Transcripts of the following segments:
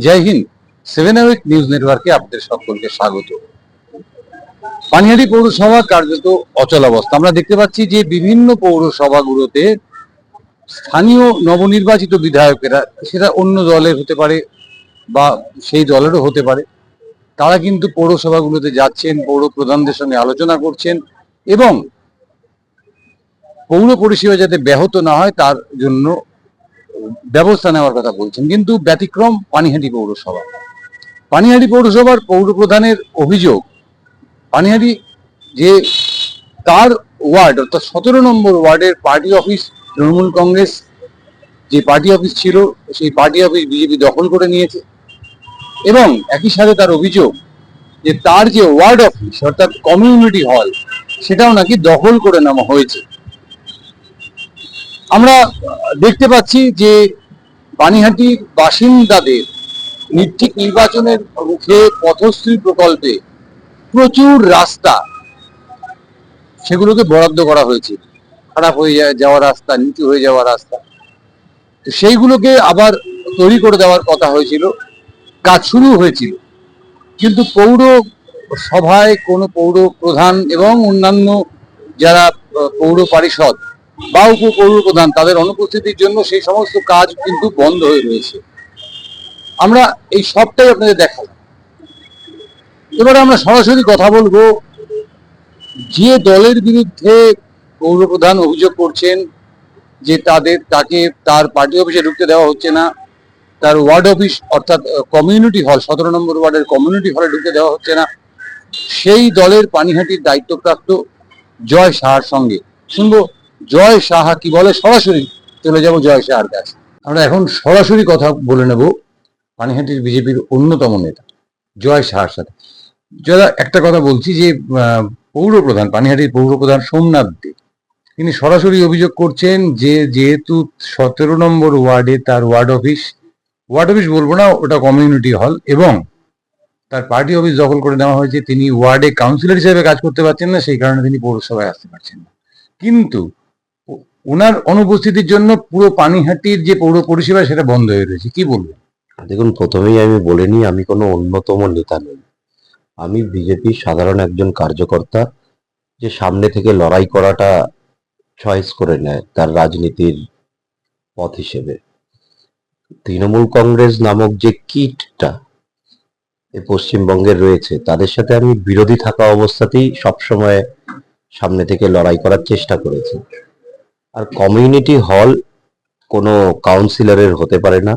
জয় Hind. 7 news নেটওয়ার্কে আপনাদের সকলকে স্বাগত। পানিহাটি পৌরসভা কার্যত অচলাবস্থা। আমরা দেখতে পাচ্ছি যে বিভিন্ন পৌরসভাগুলোতে স্থানীয় নবনির্বাচিত বিধায়কেরা, সেটা অন্য দলের হতে পারে বা সেই দলেরও হতে পারে, তারা কিন্তু পৌরসভাগুলোতে যাচ্ছেন, পৌর প্রধানদের সঙ্গে আলোচনা করছেন এবং পৌর পরিষেবা যাতে ব্যাহত না হয় তার জন্য ব্যবস্থা নেওয়ার কথা বলছেন। কিন্তু ব্যতিক্রম পানিহাটি পৌরসভা। পানিহাটি পৌরসভার পৌর প্রধানের অভিযোগ, পানিহাটি যে তার ওয়ার্ড অর্থাৎ 17 নম্বর ওয়ার্ডের পার্টি অফিস, তৃণমূল কংগ্রেস যে পার্টি অফিস ছিল সেই পার্টি অফিস বিজেপি দখল করে নিয়েছে এবং একই সাথে তার অভিযোগ যে তার যে ওয়ার্ড অফিস অর্থাৎ কমিউনিটি হল সেটাও নাকি দখল করে নেওয়া হয়েছে। আমরা দেখতে পাচ্ছি যে পানিহাটির বাসিন্দাদের ঠিক নির্বাচনের মুখে পথশ্রী প্রকল্পে প্রচুর রাস্তা সেগুলোকে বরাদ্দ করা হয়েছে, খারাপ হয়ে যাওয়া রাস্তা, নিচু হয়ে যাওয়া রাস্তা, সেইগুলোকে আবার তৈরি করে দেওয়ার কথা হয়েছিল, কাজ শুরু হয়েছিল। কিন্তু পৌর সভায় কোনো পৌর প্রধান এবং অন্যান্য যারা পৌর পরিষদ বা উপপৌর প্রধান তাদের অনুপস্থিতির জন্য সেই সমস্ত কাজ কিন্তু বন্ধ হয়ে রয়েছে। আমরা এই সবটাই আপনাদের দেখালাম। এবারে আমরা সরাসরি কথা বলবো যে দলের বিরুদ্ধে পৌর প্রধান অভিযোগ করছেন যে তাকে তার পার্টি অফিসে ঢুকতে দেওয়া হচ্ছে না, তার ওয়ার্ড অফিস অর্থাৎ কমিউনিটি হল 17 নম্বর ওয়ার্ডের কমিউনিটি হলে ঢুকতে দেওয়া হচ্ছে না, সেই দলের পানিহাটির দায়িত্বপ্রাপ্ত জয় সাহার সঙ্গে শুনবো জয় সাহা কি বলে। সরাসরি চলে যাব জয় সাহার কাছে। আমরা এখন সরাসরি কথা বলে নেব পানিহাটির বিজেপির অন্যতম নেতা জয় সাহার সাথে। যারা একটা কথা বলছি যে পৌর প্রধান, পানিহাটির পৌর প্রধান সোমনাথ দে, তিনি সরাসরি অভিযোগ করছেন যে যেহেতু 17 নম্বর ওয়ার্ডে তার ওয়ার্ড অফিস বলবো না, ওটা কমিউনিটি হল, এবং তার পার্টি অফিস দখল করে নেওয়া হয়েছে, তিনি ওয়ার্ডে কাউন্সিলর হিসেবে কাজ করতে পারছেন না, সেই কারণে তিনি পৌরসভায় আসতে পারছেন না। কিন্তু ওনার অনুপস্থিতির জন্য পুরো পানিহাটির যে পৌর পরিষেবা সেটা বন্ধ হয়ে রয়েছে। কি বলবেন? দেখুন, প্রথমেই আমি বলে নিই, আমি কোনো অন্যতম নেতা নই। আমি বিজেপির সাধারণ একজন কার্যকর্তা, যে সামনে থেকে লড়াই করাটা চয়েস করে নেয় তার রাজনীতির পথ হিসেবে। তৃণমূল কংগ্রেস নামক যে কিটটা এই পশ্চিমবঙ্গের রয়েছে, তাদের সাথে আমি বিরোধী থাকা অবস্থাতেই সবসময় সামনে থেকে লড়াই করার চেষ্টা করেছি। আর কমিউনিটি হল কোনো কাউন্সিলরের হতে পারে না,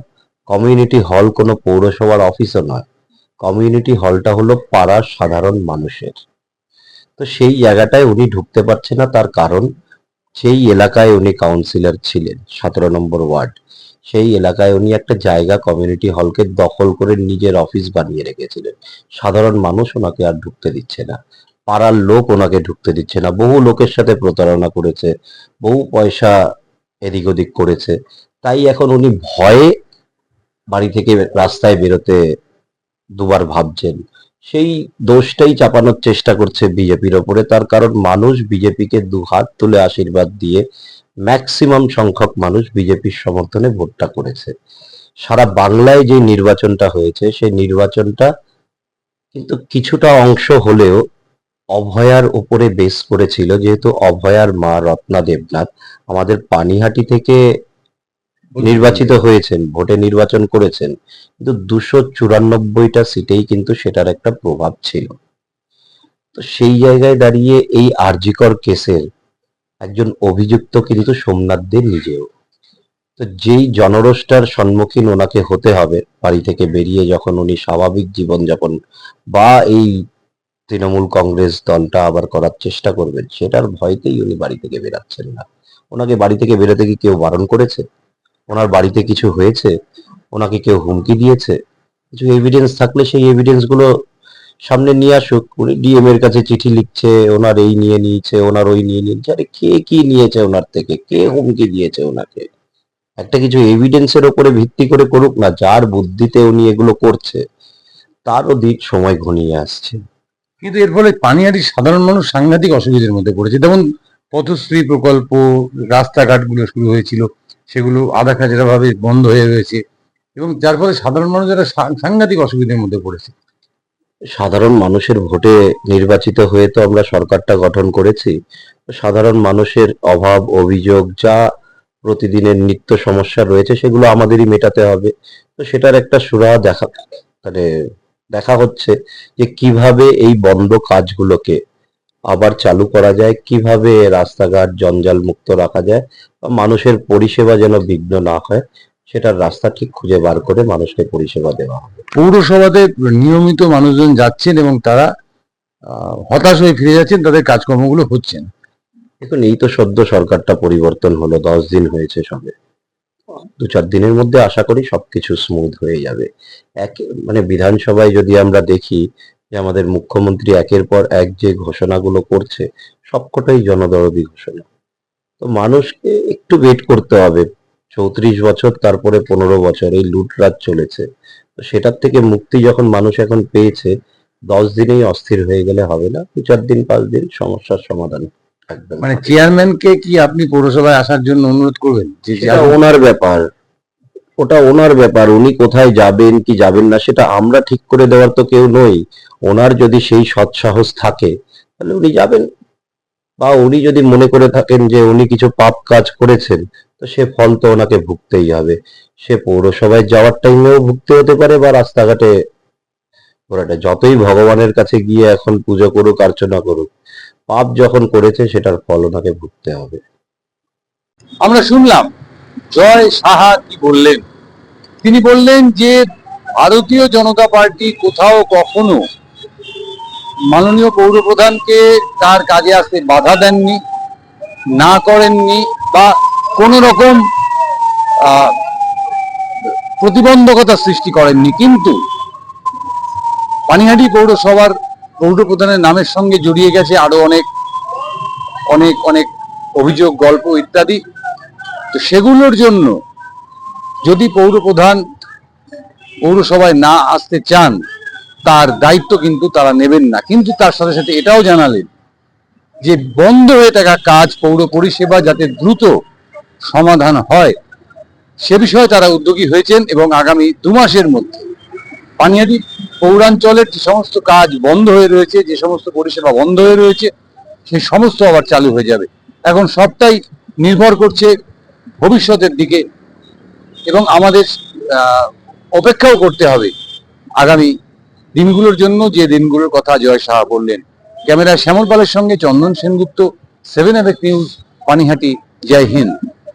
কমিউনিটি হল কোনো পৌরসভার অফিসও নয়। কমিউনিটি হলটা হলো পাড়ার সাধারণ মানুষের। তো সেই জায়গাটায় উনি ঢুকতে পারছে না, তার কারণ সেই এলাকায় উনি কাউন্সিলর ছিলেন, 17 নম্বর ওয়ার্ড। সেই এলাকায় উনি একটা জায়গা কমিউনিটি হলকে দখল করে নিজের অফিস বানিয়ে রেখেছিলেন। সাধারণ মানুষ ওনাকে আর ঢুকতে দিচ্ছে না, পাড়ার লোক ওনাকে ঢুকতে দিচ্ছে না, বহু লোকের সাথে প্রতারণা করেছে, বহু পয়সা এদিক ওদিক করেছে। তাই এখন উনি ভয়ে বাড়ি থেকে রাস্তায় বেরোতে দুবার ভাবছেন। সেই দোষটাই চাপানোর চেষ্টা করছে বিজেপির ওপরে। তার কারণ মানুষ বিজেপিকে দুহাত তুলে আশীর্বাদ দিয়ে ম্যাক্সিমাম সংখ্যক মানুষ বিজেপির সমর্থনে ভোটটা করেছে। সারা বাংলায় যে নির্বাচনটা হয়েছে সেই নির্বাচনটা কিন্তু কিছুটা অংশ হলেও অভয়ার উপরে বেস করেছিল, যেহেতু অভয়ার মা রত্না দেবনাথ আমাদের পানিহাটি থেকে নির্বাচিত হয়েছেন, ভোটে নির্বাচন করেছেন, কিন্তু 294টা সিটেই কিন্তু সেটার একটা প্রভাব ছিল। তো সেই জায়গায় দাঁড়িয়ে এই আরজিকর কেসের একজন অভিযুক্ত কিন্তু সোমনাথ দে নিজেও। তো যেই জনরোষটার সম্মুখীন ওনাকে হতে হবে বাড়ি থেকে বেরিয়ে, যখন উনি স্বাভাবিক জীবনযাপন বা এই তৃণমূল কংগ্রেস দলটা আবার করার চেষ্টা করবেন, সেটার ভয়তেই উনি বাড়ি থেকে বেরাচ্ছেন না। ওনাকে বাড়ি থেকে বেরোতে কি কেউ বারণ করেছে? ওনার বাড়িতে কিছু হয়েছে? ওনাকে কেউ হুমকি দিয়েছে? কিছু এভিডেন্স থাকলে সেই এভিডেন্স গুলো সামনে নিয়ে আসুক। উনি ডিএম এর কাছে চিঠি লিখছে, ওনার এই নিয়ে নিয়েছে, ওনার ওই নিয়ে নিয়েছে। আরে কে কি নিয়েছে ওনার থেকে? কে হুমকি দিয়েছে ওনাকে? একটা কিছু এভিডেন্সের উপরে ভিত্তি করে করুক না। যার বুদ্ধিতে উনি এগুলো করছে তারও দিক সময় ঘনিয়ে আসছে। কিন্তু এর ফলে পানিহাটির সাধারণ মানুষ সাংঘাতিক অসুবিধার মধ্যে পড়েছে। যেমন পথশ্রী প্রকল্প, রাস্তাঘাটগুলো শুরু হয়েছিল, সেগুলো আধা খাজরা ভাবে বন্ধ হয়ে রয়েছে। এবং যার ফলে সাধারণ মানুষ একটা সাংঘাতিক অসুবিধার মধ্যে পড়েছে। সাধারণ মানুষের ভোটে নির্বাচিত হয়ে তো আমরা সরকারটা গঠন করেছি। তো সাধারণ মানুষের অভাব অভিযোগ যা প্রতিদিনের নিত্য সমস্যা রয়েছে সেগুলো আমাদেরই মেটাতে হবে। তো সেটার একটা সুরাহা মানে দেখা হচ্ছে যে কিভাবে এই বন্ধ কাজগুলোকে আবার চালু করা যায়, কিভাবে রাস্তাঘাট জঞ্জাল মুক্ত রাখা যায় বা মানুষের পরিষেবা যেন বিঘ্ন না হয়, সেটার রাস্তা ঠিক খুঁজে বার করে মানুষকে পরিষেবা দেওয়া হবে। পৌরসভাতে নিয়মিত মানুষজন যাচ্ছেন এবং তারা হতাশ হয়ে ফিরে যাচ্ছেন, তাদের কাজকর্মগুলো হচ্ছে না। দেখুন, এই তো সদ্য সরকারটা পরিবর্তন হলো, 10 দিন হয়েছে সবে। 2-4 দিনের মধ্যে আশা করি সবকিছু স্মুথ হয়ে যাবে। এক মানে বিধানসভায় যদি আমরা দেখি যে আমাদের মুখ্যমন্ত্রী একের পর এক যে ঘোষণাগুলো করছে সবকটাই জনদরদি ঘোষণা। তো মানুষকে একটু ওয়েট করতে হবে। 34 বছর, তারপরে 15 বছর এই লুটরাজ চলেছে। তো সেটার থেকে মুক্তি যখন মানুষ এখন পেয়েছে, 10 দিনেই অস্থির হয়ে গেলে হবে না। 2-4 দিন 5 দিন সমস্যার সমাধান একদম মানে হবে। চেয়ারম্যানকে কি আপনি পৌরসভায় আসার জন্য অনুরোধ করবেন? যে সেটা ওনার ব্যাপার, ওটা ওনার ব্যাপার। উনি কোথায় যাবেন কি যাবেন না সেটা আমরা ঠিক করে দেওয়ার তো কেউ নই। ওনার যদি সেই সৎসাহস থাকে তাহলে উনি যাবেন, বা উনি যদি মনে করে থাকেন যে উনি কিছু পাপ কাজ করেছেন তো সে ফল তো ওনাকে ভুগতেই হবে। সে পৌরসভায় যাওয়ার টাইমেও ভুগতে হতে পারে বা রাস্তাঘাটে ঘোরাটা, যতই ভগবানের কাছে গিয়ে এখন পুজো করুক অর্চনা করুক, পাপ যখন করেছে সেটার ফল ওনাকে ভুগতে হবে। আমরা শুনলাম জয় সাহা কি বললেন। তিনি বললেন যে ভারতীয় জনতা পার্টি কোথাও কখনো মাননীয় পৌরপ্রধানকে তার কাজে আসতে বাধা দেননি, না করেননি বা কোনো রকম প্রতিবন্ধকতা সৃষ্টি করেননি। কিন্তু পানিহাটি পৌরসভার পৌরপ্রধানের নামের সঙ্গে জড়িয়ে গেছে আরো অনেক অনেক অনেক অভিযোগ, গল্প ইত্যাদি। তো সেগুলোর জন্য যদি পৌরপ্রধান পৌরসভায় না আসতে চান, তার দায়িত্ব কিন্তু তারা নেবেন না। কিন্তু তার সাথে সাথে এটাও জানালেন যে বন্ধ হয়ে থাকা কাজ, পৌর পরিষেবা যাতে দ্রুত সমাধান হয় সে বিষয়ে তারা উদ্যোগী হয়েছেন এবং আগামী 2 মাসের মধ্যে পানিহাটি পৌরাঞ্চলের যে সমস্ত কাজ বন্ধ হয়ে রয়েছে, যে সমস্ত পরিষেবা বন্ধ হয়ে রয়েছে, সেই সমস্ত আবার চালু হয়ে যাবে। এখন সবটাই নির্ভর করছে ভবিষ্যতের দিকে এবং আমাদের অপেক্ষাও করতে হবে আগামী দিনগুলোর জন্য, যে দিনগুলোর কথা জয় সাহা বললেন। ক্যামেরায় শ্যামল পালের সঙ্গে চন্দন সেনগুপ্ত, 7 নিউজ, পানিহাটি। জয় হিন্দ।